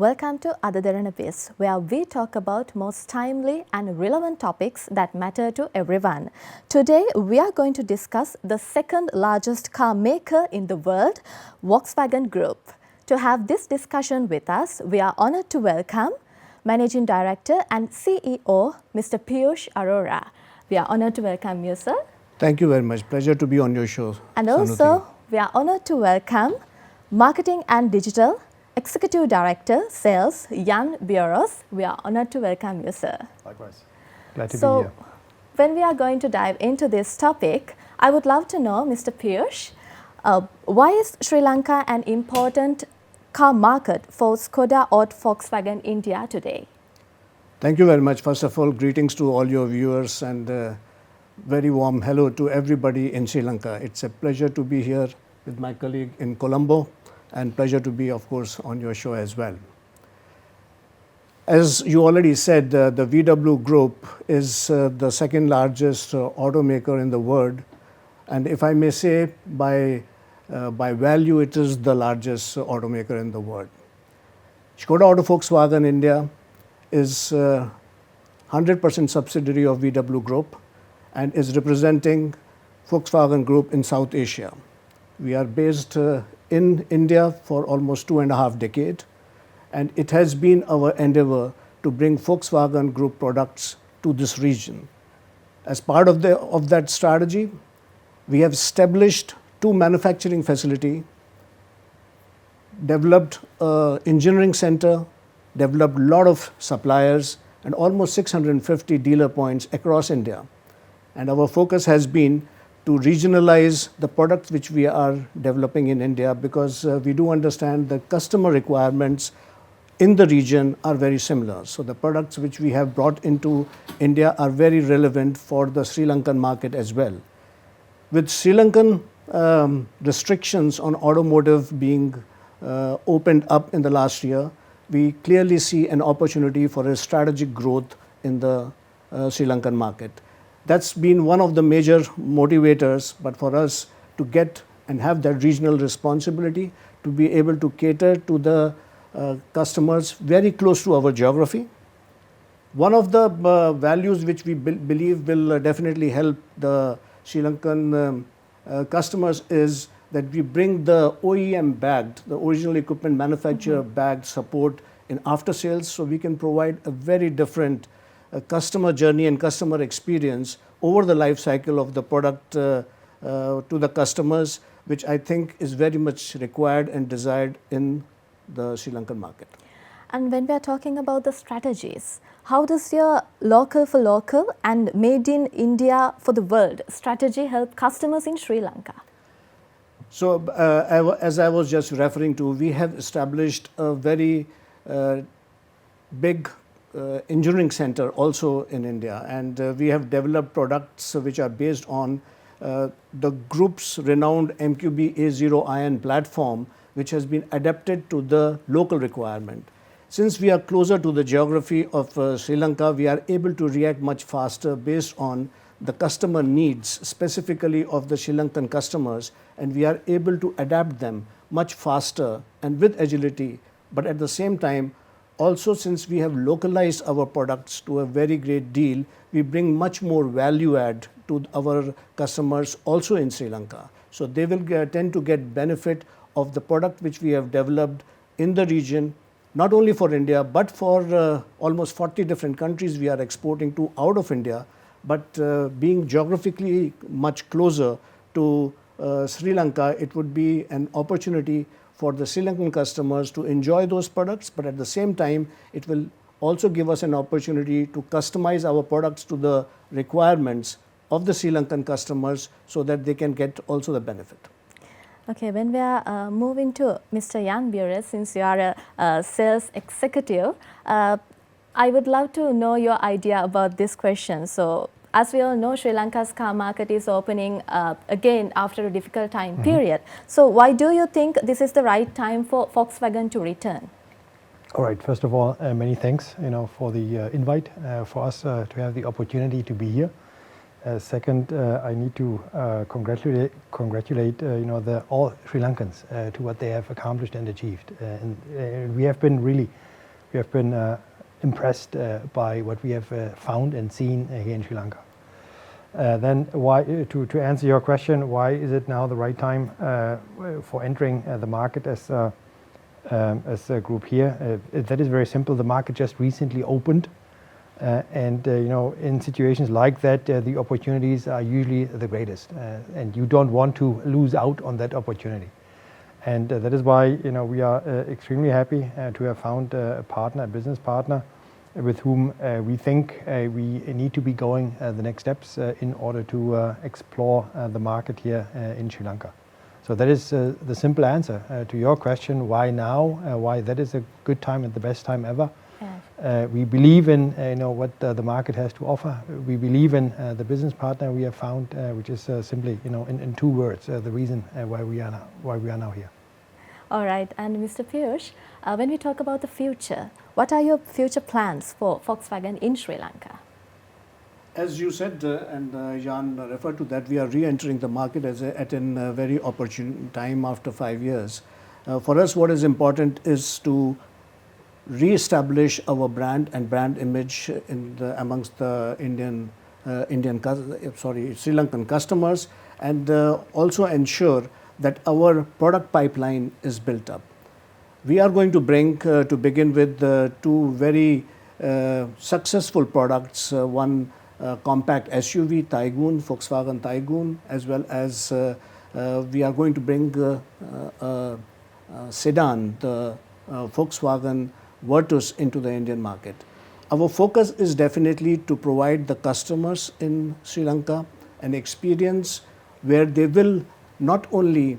Welcome to Ada Derana, where we talk about most timely and relevant topics that matter to everyone. Today, we are going to discuss the second largest car maker in the world, Volkswagen Group. To have this discussion with us, we are honored to welcome Managing Director and CEO, Mr. Piyush Arora. We are honored to welcome you, sir. Thank you very much. Pleasure to be on your show. And also, we are honored to welcome Marketing and Digital Executive Director, Sales, Jan Bioros. We are honored to welcome you, sir. Likewise. Glad to be So, here. when we are going to dive into this topic, I would love to know, Mr. Piyush, why is Sri Lanka an important car market for Skoda or Volkswagen India today? Thank you very much. First of all, greetings to all your viewers and very warm hello to everybody in Sri Lanka. It's a pleasure to be here with my colleague in Colombo and pleasure to be, of course, on your show as well. As you already said, the VW Group is the second largest automaker in the world. And if I may say, by value, it is the largest automaker in the world. Skoda Auto Volkswagen India is 100% subsidiary of VW Group and is representing Volkswagen Group in South Asia. We are based in India for almost 2.5 decades, and it has been our endeavor to bring Volkswagen Group products to this region. As part of that strategy, we have established 2 manufacturing facilities, developed an engineering center, developed a lot of suppliers, and almost 650 dealer points across India. And our focus has been to regionalize the products which we are developing in India, because we do understand the customer requirements in the region are very similar. So the products which we have brought into India are very relevant for the Sri Lankan market as well. With Sri Lankan restrictions on automotive being opened up in the last year, we clearly see an opportunity for a strategic growth in the Sri Lankan market. That's been one of the major motivators, but for us to get and have that regional responsibility, to be able to cater to the customers very close to our geography. One of the values which we believe will definitely help the Sri Lankan customers is that we bring the OEM bagged, the original equipment manufacturer bagged support in after sales, so we can provide a very different customer journey and customer experience over the life cycle of the product to the customers, which I think is very much required and desired in the Sri Lankan market. And when we are talking about the strategies, how does your local for local and made in India for the world strategy help customers in Sri Lanka? So as I was just referring to, we have established a very big engineering center also in India, and we have developed products which are based on the group's renowned MQB A0 iron platform, which has been adapted to the local requirement. Since we are closer to the geography of Sri Lanka, we are able to react much faster based on the customer needs, specifically of the Sri Lankan customers, and we are able to adapt them much faster and with agility. But at the same time, also, since we have localized our products to a very great deal, we bring much more value add to our customers also in Sri Lanka. So they will tend to get benefit of the product which we have developed in the region, not only for India, but for almost 40 different countries we are exporting to out of India. But being geographically much closer to Sri Lanka, it would be an opportunity for the Sri Lankan customers to enjoy those products, but at the same time, it will also give us an opportunity to customize our products to the requirements of the Sri Lankan customers so that they can get also the benefit. Okay, when we are moving to Mr. Jan Bioros, since you are a sales executive, I would love to know your idea about this question. So, as we all know, Sri Lanka's car market is opening again after a difficult time period. So why do you think this is the right time for Volkswagen to return? All right. First of all, many thanks, for the invite for us to have the opportunity to be here. Second, I need to congratulate all Sri Lankans to what they have accomplished and achieved. And we have been really we have been impressed by what we have found and seen here in Sri Lanka. Then why, to answer your question, why is it now the right time for entering the market as a group here? That is very simple. The market just recently opened, and in situations like that, the opportunities are usually the greatest, and you don't want to lose out on that opportunity. And that is why we are extremely happy to have found a partner, a business partner, with whom we think we need to be going the next steps in order to explore the market here in Sri Lanka. So that is the simple answer to your question, why now, why that is a good time and the best time ever. Yeah. We believe in what the market has to offer. We believe in the business partner we have found, which is simply in two words, the reason why we are now here. All right, and Mr. Piyush, when we talk about the future, what are your future plans for Volkswagen in Sri Lanka? As you said, and Jan referred to that, we are re-entering the market at a very opportune time after 5 years. For us, what is important is to re-establish our brand and brand image amongst the Sri Lankan customers, and also ensure that our product pipeline is built up. We are going to bring, to begin with, two very successful products, one compact SUV, Taigun, Volkswagen Taigun, as well as we are going to bring a sedan, the Volkswagen Virtus, into the Indian market. Our focus is definitely to provide the customers in Sri Lanka an experience where they will not only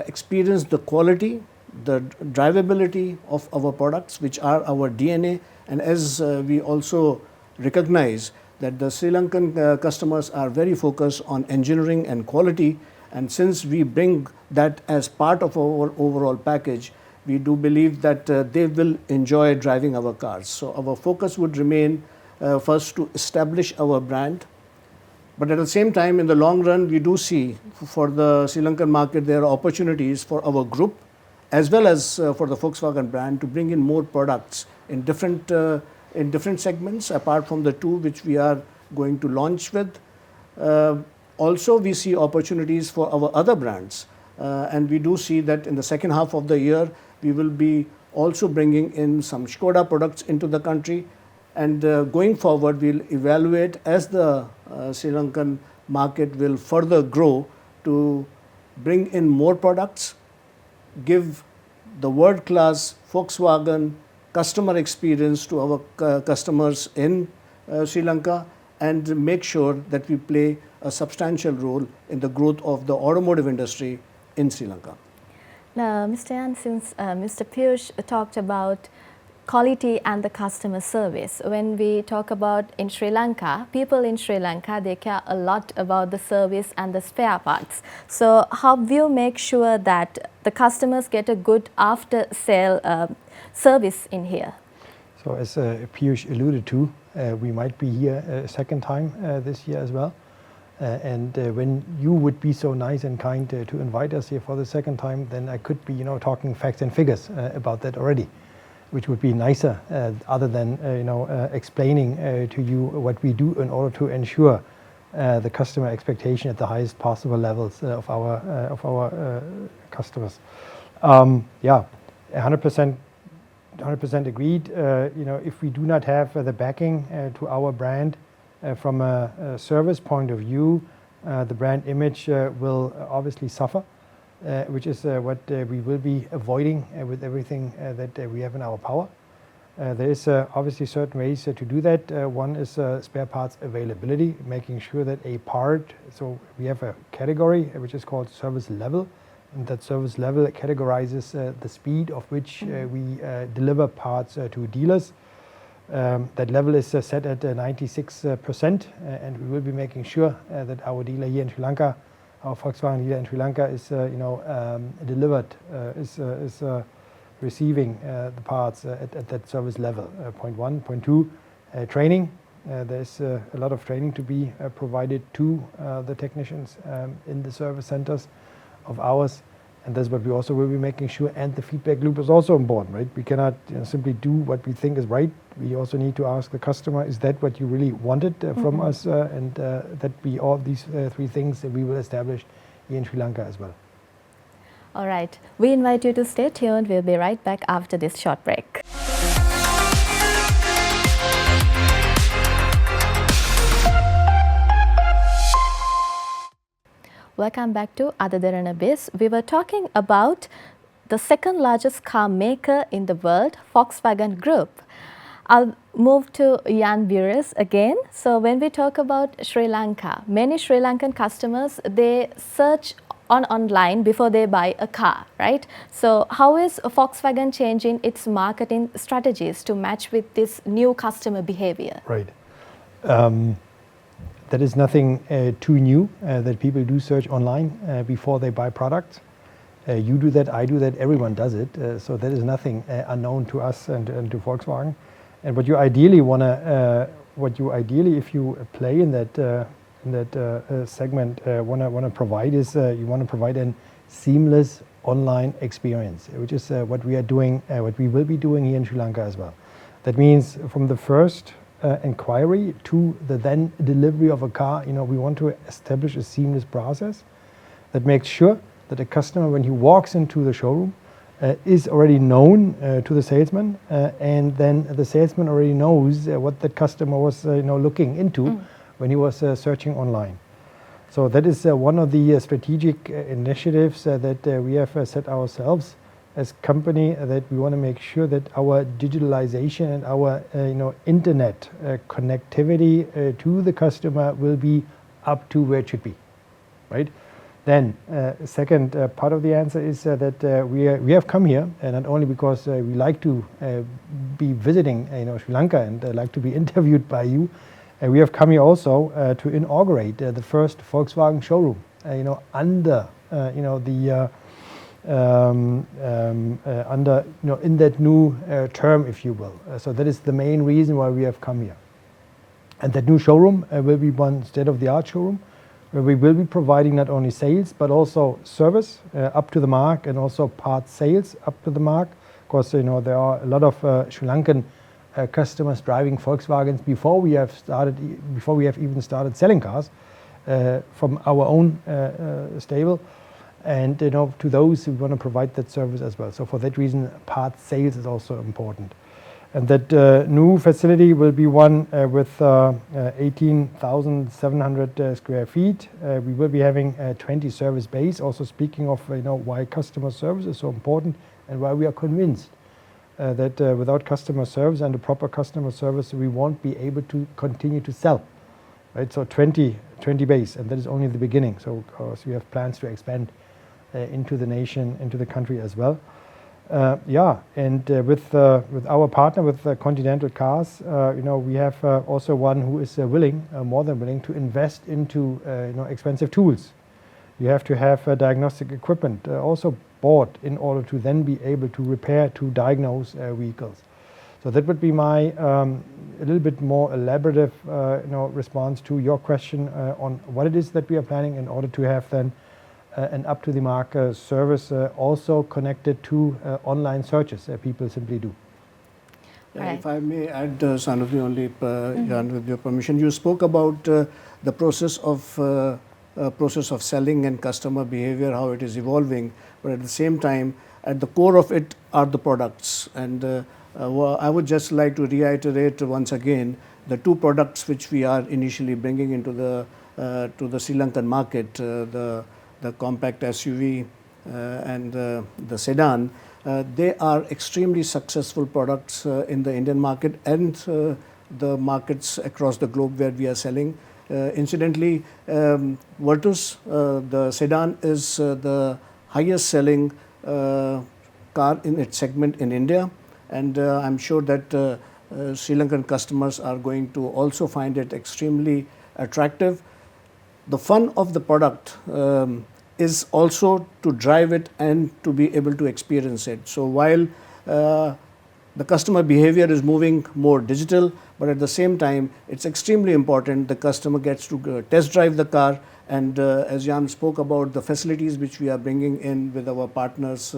experience the quality, the drivability of our products, which are our DNA, and as we also recognize that the Sri Lankan customers are very focused on engineering and quality, and since we bring that as part of our overall package, we do believe that they will enjoy driving our cars. So our focus would remain first to establish our brand, but at the same time, in the long run, we do see for the Sri Lankan market there are opportunities for our group as well as for the Volkswagen brand to bring in more products in different segments apart from the two which we are going to launch with. Also, we see opportunities for our other brands, and we do see that in the second half of the year we will be also bringing in some Skoda products into the country, and going forward we'll evaluate as the Sri Lankan market will further grow to bring in more products, give the world-class Volkswagen customer experience to our customers in Sri Lanka, and make sure that we play a substantial role in the growth of the automotive industry in Sri Lanka. Now, Mr. Yan, since Mr. Piyush talked about quality and the customer service, when we talk about in Sri Lanka, people in Sri Lanka, they care a lot about the service and the spare parts. So how do you make sure that the customers get a good after-sale service in here? So as Piyush alluded to, we might be here a second time this year as well. And when you would be so nice and kind to invite us here for the second time, then I could be talking facts and figures about that already, which would be nicer other than explaining to you what we do in order to ensure the customer expectation at the highest possible levels of our customers. Yeah, 100% agreed. If we do not have the backing to our brand from a service point of view, the brand image will obviously suffer, which is what we will be avoiding with everything that we have in our power. There is obviously certain ways to do that. One is spare parts availability, making sure that a part, so we have a category which is called service level, and that service level categorizes the speed of which we deliver parts to dealers. That level is set at 96%, and we will be making sure that our dealer here in Sri Lanka, our Volkswagen dealer in Sri Lanka, is delivered, is receiving the parts at that service level. Point one. Point two, training. There's a lot of training to be provided to the technicians in the service centers of ours. And that's what we also will be making sure. And the feedback loop is also important, right? We cannot simply do what we think is right. We also need to ask the customer, is that what you really wanted from us? And that be all these three things that we will establish here in Sri Lanka as well. All right. We invite you to stay tuned. We'll be right back after this short break. Welcome back to Ada Derana Biz. We were talking about the second largest car maker in the world, Volkswagen Group. I'll move to Jan Buris again. So when we talk about Sri Lanka, many Sri Lankan customers, they search online before they buy a car, right? So how is Volkswagen changing its marketing strategies to match with this new customer behavior? Right. That is nothing too new, that people do search online before they buy products. You do that, I do that, everyone does it. So that is nothing unknown to us and to Volkswagen. And what you ideally want to, if you play in that segment, want to provide is you want to provide a seamless online experience, which is what we are doing, what we will be doing here in Sri Lanka as well. That means from the first inquiry to the then delivery of a car, we want to establish a seamless process that makes sure that the customer, when he walks into the showroom, is already known to the salesman, and then the salesman already knows what the customer was looking into when he was searching online. So that is one of the strategic initiatives that we have set ourselves as a company, that we want to make sure that our digitalization and our internet connectivity to the customer will be up to where it should be, right? Then second part of the answer is that we have come here, and not only because we like to be visiting Sri Lanka and like to be interviewed by you, we have come here also to inaugurate the first Volkswagen showroom under in that new term, if you will. So that is the main reason why we have come here. And that new showroom will be one state-of-the-art showroom, where we will be providing not only sales but also service up to the mark, and also parts sales up to the mark. Of course, there are a lot of Sri Lankan customers driving Volkswagens before we have even started selling cars from our own stable. And to those we want to provide that service as well. So for that reason, parts sales is also important. And that new facility will be one with 18,700 square feet. We will be having 20 service bays. Also speaking of why customer service is so important, and why we are convinced that without customer service and a proper customer service, we won't be able to continue to sell. Right? So 20 bays, and that is only the beginning. So of course we have plans to expand into the nation, into the country as well. And with our partner, with Continental Cars, we have also one who is more than willing to invest into expensive tools. You have to have diagnostic equipment also bought in order to then be able to repair, to diagnose vehicles. So that would be my a little bit more elaborative response to your question on what it is that we are planning in order to have then an up-to-the-mark service also connected to online searches people simply do. Right. If I may add, Sanofi, only, Jan, with your permission, you spoke about the process of selling and customer behavior, how it is evolving, but at the same time, at the core of it are the products. And I would just like to reiterate once again the two products which we are initially bringing into the Sri Lankan market, the compact SUV and the sedan. They are extremely successful products in the Indian market and the markets across the globe where we are selling. Incidentally, Virtus, the sedan, is the highest selling car in its segment in India, and I'm sure that Sri Lankan customers are going to also find it extremely attractive. The fun of the product is also to drive it and to be able to experience it. So while the customer behavior is moving more digital, but at the same time, it's extremely important the customer gets to test drive the car And as Jan spoke about the facilities which we are bringing in with our partners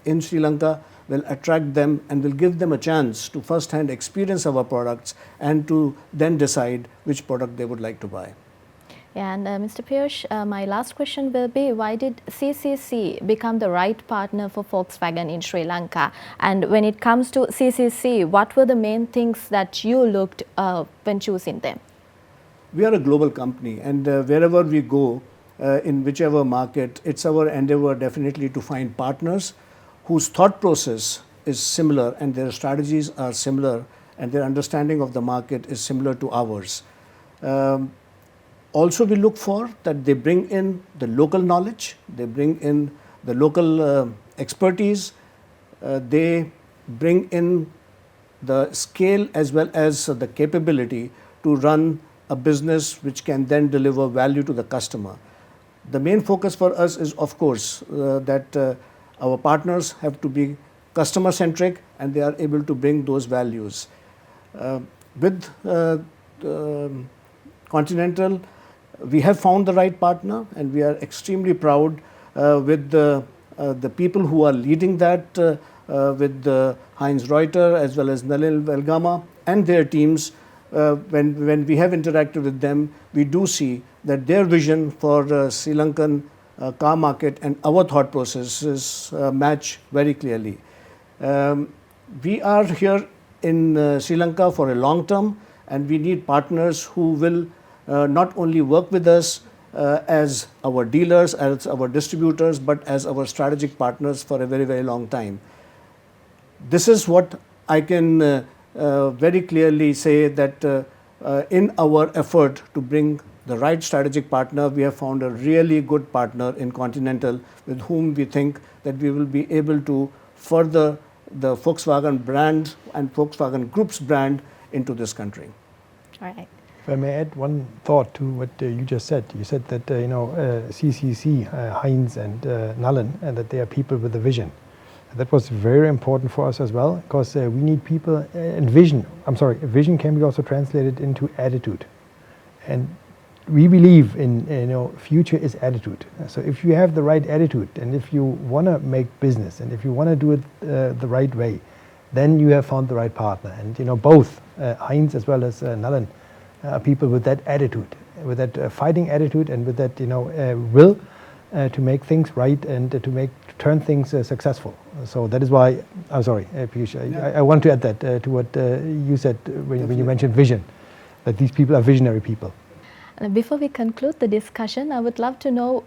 in Sri Lanka, will attract them and will give them a chance to first-hand experience our products and to then decide which product they would like to buy. And Mr. Piyush, my last question will be, why did CCC become the right partner for Volkswagen in Sri Lanka? And when it comes to CCC, what were the main things that you looked when choosing them? We are a global company, and wherever we go, in whichever market, it's our endeavor definitely to find partners whose thought process is similar and their strategies are similar and their understanding of the market is similar to ours. Also, we look for that they bring in the local knowledge, they bring in the local expertise, they bring in the scale as well as the capability to run a business which can then deliver value to the customer. The main focus for us is, of course, that our partners have to be customer centric and they are able to bring those values. With Continental, we have found the right partner and we are extremely proud with the people who are leading that, with Heinz Reuter as well as Nalin Velgama and their teams. When we have interacted with them, we do see that their vision for Sri Lankan car market and our thought processes match very clearly. We are here in Sri Lanka for a long term, and we need partners who will not only work with us as our dealers, as our distributors, but as our strategic partners for a very, very long time. This is what I can very clearly say, that in our effort to bring the right strategic partner, we have found a really good partner in Continental with whom we think that we will be able to further the Volkswagen brand and Volkswagen Group's brand into this country. All right. If I may add one thought to what you just said. You said that CCC, Heinz and Nalin, and that they are people with a vision. That was very important for us as well, because we need people and vision. Vision can be also translated into attitude, and we believe in future is attitude. So if you have the right attitude, and if you want to make business, and if you want to do it the right way, then you have found the right partner. And both Heinz as well as Nalin are people with that attitude, with that fighting attitude, and with that will to make things right and to turn things successful. So that is why, I'm sorry, Piyush, I want to add that to what you said when you mentioned vision, that these people are visionary people. Before we conclude the discussion, I would love to know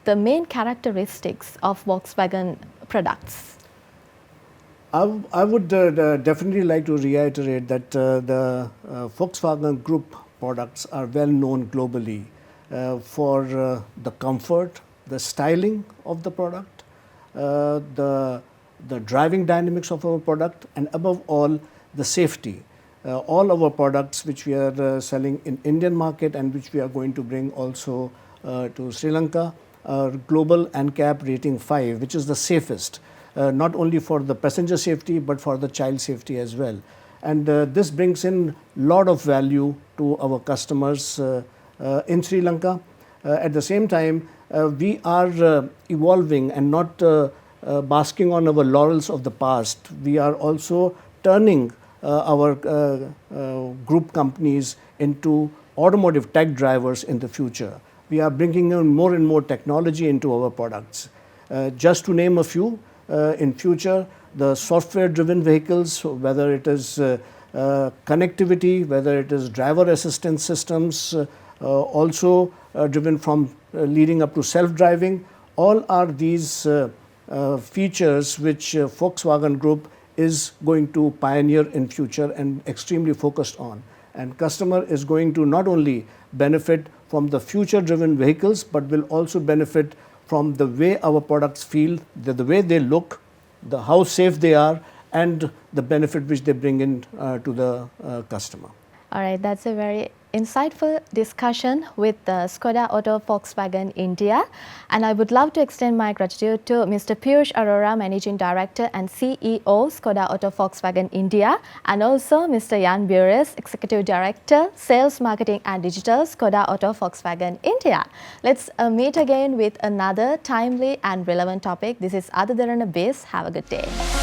the main characteristics of Volkswagen products. I would definitely like to reiterate that the Volkswagen Group products are well known globally for the comfort, the styling of the product, the driving dynamics of our product, and above all, the safety. All our products which we are selling in Indian market and which we are going to bring also to Sri Lanka are global NCAP rating 5, which is the safest, not only for the passenger safety but for the child safety as well. And this brings in lot of value to our customers in Sri Lanka. At the same time, we are evolving and not basking on our laurels of the past. We are also turning our group companies into automotive tech drivers in the future. We are bringing in more and more technology into our products. Just to name a few, in future, the software-driven vehicles, whether it is connectivity, whether it is driver assistance systems, also driven from leading up to self-driving, all are these features which Volkswagen Group is going to pioneer in future and extremely focused on. And customer is going to not only benefit from the future-driven vehicles, but will also benefit from the way our products feel, the way they look, how safe they are, and the benefit which they bring in to the customer. All right, that's a very insightful discussion with Skoda Auto Volkswagen India, and I would love to extend my gratitude to Mr. Piyush Arora, Managing Director and CEO, Skoda Auto Volkswagen India, and also Mr. Jan Bures, Executive Director, Sales, Marketing and Digital, Skoda Auto Volkswagen India. Let's meet again with another timely and relevant topic. This is Ada Derana. Have a good day.